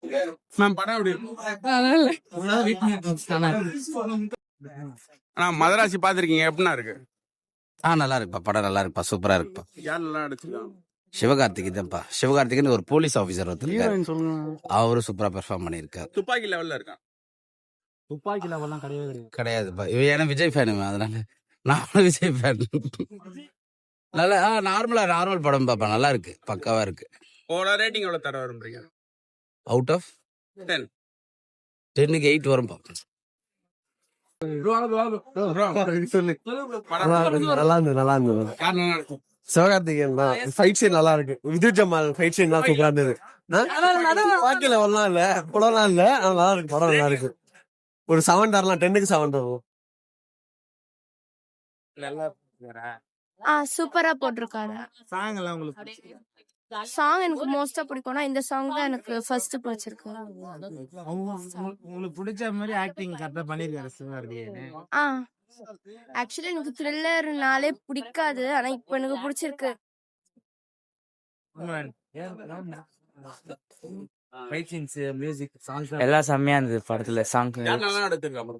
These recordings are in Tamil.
மேம் படம் எப்படி மதராசி பாத்திருக்கீங்க எப்படின்னா இருக்கு? நல்லா இருக்குப்பா, படம் நல்லா இருக்குப்பா, சூப்பரா இருக்குப்பா. யார் நல்லா நடிச்சிருக்காங்க? சிவகார்த்திக் தான்ப்பா. சிவகார்த்திகேயன் ஒரு போலீஸ் ஆஃபீஸர் ஒருத்தர், அவரும் சூப்பரா பெர்ஃபார்ம் பண்ணியிருக்காரு. துப்பாக்கி லெவல்ல இருக்கான். துப்பாக்கி லெவல்லாம் கிடையாதுப்பா, இவன் ஏன்னா விஜய் ஃபேனு, அதனால நான் விஜய் ஃபேன். நல்லா நார்மல் படம் பாப்பா, நல்லா இருக்கு, பக்காவா இருக்கு. ரேட்டிங் எவ்வளவு தர விரும்புறீங்க? Out of 10. 10க்கு 8 வரும். நல்லா இருந்தது. சிவகார்த்திகேயன் தான். ஃபைட் சீன் நல்லா இருக்கு. விஜய் ஜமால் ஃபைட் சீன் தான் சூப்பரா இருந்தது. துப்பாக்கி லெவல்லாம் இல்ல, படம்லாம் இல்ல, நல்லா இருக்கு, படம் நல்லா இருக்கு. ஒரு 7 தரலாம், 10க்கு 7 தரும். சூப்பரா போட்டிருக்காரு. சாங் எனக்கு மோஸ்டா பிடிக்கும்னா இந்த சாங் தான் எனக்கு ஃபர்ஸ்ட் பிடிச்சிருக்கு. உங்களுக்கு பிடிச்ச மாதிரி ஆக்டிங் கரெக்டா பண்ணிருக்காரு சிவகார்த்திகேயன். ஆக்சுவலி எனக்கு த்ரில்லர்னாலே பிடிக்காது, ஆனா இப்ப எனக்கு பிடிச்சிருக்கு. எல்லாம் செம்மையா இருந்தது படத்துல. சாங் நல்லா எடுத்துருக்காங்க.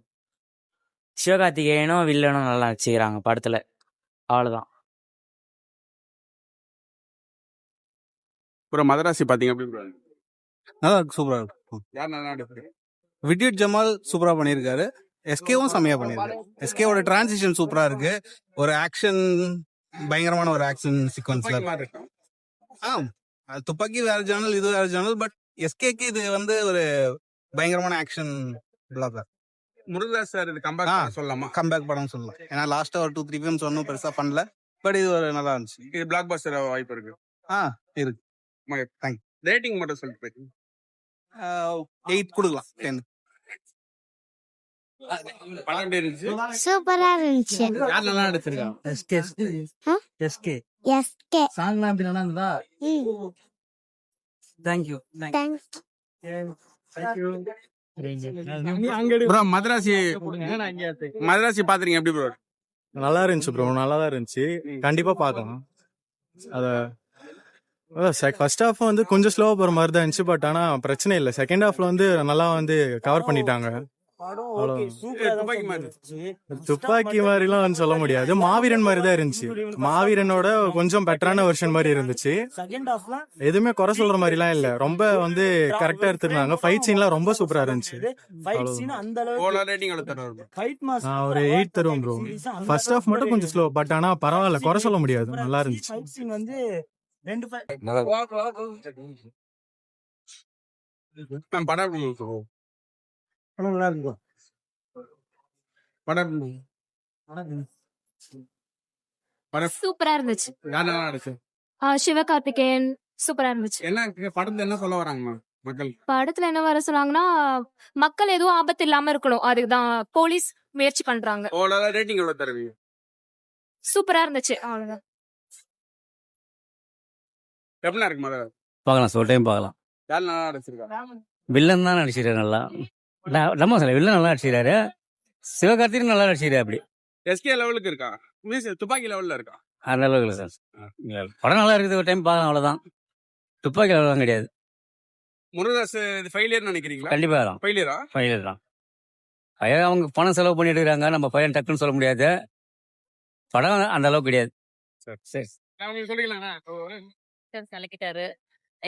சிவகார்த்திகேயனும் வில்லனும் நல்லா நடிச்சுக்கிறாங்க படத்துல, அவ்வளவுதான். மதராசி பாத்தீங்க எப்படி? நல்லா இருக்கு, சூப்பரா இருக்கு. யார் நல்லா எடுத்துருக்கு? வித்யுத் ஜமால் சூப்பரா பண்ணிருக்காரு. எஸ்கேவும் செம்மையா பண்ணிருக்காரு. எஸ்கேவோட டிரான்சிஷன் சூப்பரா இருக்கு. ஒரு ஆக்ஷன், பயங்கரமான ஒரு ஆக்ஷன் சீக்வன்ஸ்ல இருக்கு. துப்பாக்கி வேற ஜானல், இது வேற ஜானல். பட் எஸ்கேக்கு இது வந்து ஒரு பயங்கரமான ஆக்ஷன் பிளாக். முருகதாஸ் சார் இது கம்பேக் சொல்லலாமா? கம்பேக் படம் சொல்லலாம். ஏன்னா லாஸ்டா ஒரு 2-3 ஃபிலிம்ஸ் ஒன்னும் பெருசா பண்ணல. பட் இது ஒரு நல்லா இருந்துச்சு. இது பிளாக் பஸ்டர் வாய்ப்பு இருக்கு. இருக்கு. தேங்க்யூ. ரேட்டிங் மட்டும் சொல்லிட்டு போயிட்டு 8 கொடுக்கலாம். 10. படம் எப்படி இருந்துச்சு? சூப்பரா இருந்துச்சு. யார் நல்லா நடிச்சிருக்காங்க? எஸ்கே சாங்லாம் எப்படி நல்லா இருந்தா? தேங்க்யூ. ப்ரோ மதராசி பாத்துறீங்க எப்படி ப்ரோ? நல்லா இருந்துச்சு ப்ரோ, நல்லா தான் இருந்துச்சு. கண்டிப்பா பார்க்கலாம். ஃபர்ஸ்ட் ஹாஃப் வந்து கொஞ்சம் ஸ்லோவா போற மாதிரி தான் இருந்துச்சு. பட் ஆனா பிரச்சனை இல்லை. செகண்ட் ஹாஃப்ல வந்து நல்லா வந்து கவர் பண்ணிட்டாங்க. துப்பாக்கி மாதிரிலாம் வந்து சொல்ல முடியாது, மாவீரன் மாதிரி தான் இருந்துச்சு. மாவீரனோட கொஞ்சம் பெட்டரான வெர்ஷன் மாதிரி இருந்துச்சு. எதுவுமே குறை சொல்ற மாதிரி எல்லாம் இல்ல, ரொம்ப வந்து கரெக்டா எடுத்திருந்தாங்க. ஃபைட் சீன்லாம் ரொம்ப சூப்பரா இருந்துச்சு. ஒரு 8 தருவோம் ப்ரோ. ஃபர்ஸ்ட் ஹாஃப் மட்டும் கொஞ்சம் ஸ்லோ, பட் ஆனா பரவாயில்ல, குறை சொல்ல முடியாது, நல்லா இருந்துச்சு. சூப்பரா இருந்துச்சு. யார் நல்லா நடிச்சு? சிவகார்த்திகேயன் சூப்பரா இருந்துச்சு. என்ன படத்துல என்ன சொல்ல வராங்க மக்கள்? படத்துல என்ன வர சொன்னாங்கன்னா, மக்கள் எதுவும் ஆபத்து இல்லாம இருக்கணும், அதுதான் போலீஸ் முயற்சி பண்றாங்க. ரேட்டிங் எவ்வளவு தருவீங்க? சூப்பரா இருந்துச்சு, அவ்வளவுதான். எப்படின்னா இருக்கு மதராசி? பார்க்கலாம், சொல் டைம் பார்க்கலாம். யார் நல்லா நடிச்சிருக்கா? வில்லன் தான் நடிச்சிருக்காரு நல்லா. நம்ம சொல்ல வில்லன் நல்லா நடிச்சிருக்காரு. சிவகார்த்திகேயன் நல்லா நடிச்சிருக்காரு. அப்படி எஸ்கே லெவலுக்கு இருக்கா? துப்பாக்கி லெவல்ல இருக்கா? அந்த அளவுக்கு சார். படம் நல்லா இருக்குது, ஒரு டைம் பார்க்கலாம், அவ்வளவுதான். துப்பாக்கி லெவலாம் கிடையாது. முருகதாஸ் ஃபெயிலியர் நினைக்கிறீங்களா? கண்டிப்பா தான் ஃபெயிலியர் தான். அவங்க பணம் செலவு பண்ணி எடுக்கிறாங்க, நம்ம பையன் டக்குன்னு சொல்ல முடியாது. படம் அந்த அளவுக்கு கிடையாது. சரி சொல்லிக்கலாம். கலக்கிட்டாரு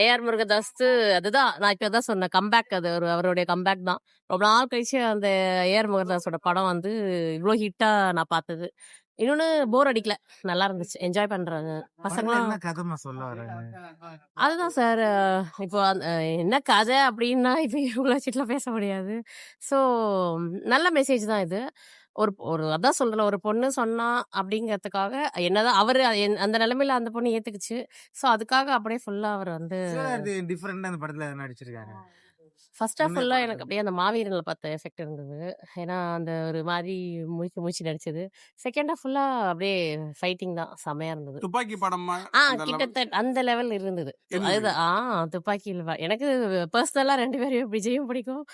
ஏஆர் முருகதாஸ். அதுதான் நான் இப்பதான் சொன்னேன், கம்பேக். அது அவருடைய கம்பேக் தான். ரொம்ப நாள் கழிச்சு அந்த ஏஆர் முருகதாஸோட படம் வந்து இவ்வளோ ஹிட்டா நான் பார்த்தது. இன்னொன்னு போர் அடிக்கல, நல்லா இருந்துச்சு, என்ஜாய் பண்றாங்க பசங்க. அதுதான் சார், இப்போ என்ன கதை அப்படின்னா இப்போ இவ்வளோ சீட்ல பேச முடியாது. ஸோ நல்ல மெசேஜ் தான் இது. ஒரு அதான் சொல்றேன், ஒரு பொண்ணு சொன்னா அப்படிங்கிறதுக்காக என்னதான் அவரு அந்த நிலைமையில அந்த பொண்ணு ஏத்துக்குச்சு. ஸோ அதுக்காக அப்படியே ஃபுல்லா அவர் வந்து டிஃபரெண்டா அந்த படத்துல நடிச்சிருக்காரு. ஃபர்ஸ்ட் ஆஃப் ஃபுல்லா எனக்கு அப்படியே அந்த மாவீரன்ல பார்த்த எஃபெக்ட் இருந்தது. ஏன்னா அந்த ஒரு மாதிரி முழிச்சு நடிச்சது. செகண்ட் ஆஃப் ஃபுல்லா அப்படியே ஃபைட்டிங் தான், செமையா இருந்தது. துப்பாக்கி படம் கிட்டத்தட்ட அந்த லெவல் இருந்தது. அதுதான் துப்பாக்கியில் எனக்கு பர்சனலா 2 பேரையும், விஜயும் பிடிக்கும்,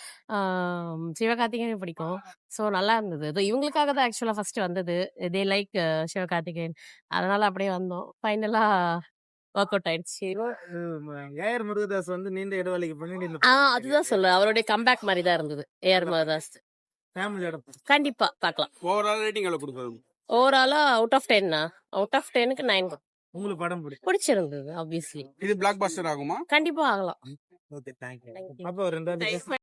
சிவகார்த்திகேயனையும் பிடிக்கும். ஸோ நல்லா இருந்தது. இது இவங்களுக்காக தான் ஆக்சுவலா ஃபர்ஸ்ட் வந்தது. தே லைக் சிவகார்த்திகேயன், அதனால அப்படியே வந்தோம். ஃபைனலா ஒர்க் அவுட் ஆயிடுச்சு ஏஆர் முருகதாஸ் வந்து நீண்ட இடைவெளிக்கு பண்ணி அதுதான் சொல்ல அவருடைய கம்பேக் மாதிரி தான் இருந்தது ஏஆர் முருகதாஸ் ஃபேமிலியோட கண்டிப்பா பார்க்கலாம். ஓவரால் ரேட்டிங் எவ்வளவு கொடுக்குறது? ஓவராலா அவுட் ஆஃப் 10 அவுட் ஆஃப் 10க்கு 9 உங்களுக்கு படம் பிடிக்கும். பிடிச்சிருந்தது ஆப்வியஸ்லி. இது பிளாக் பஸ்டர் ஆகுமா? கண்டிப்பா ஆகலாம். Okay thank you. அப்போ 2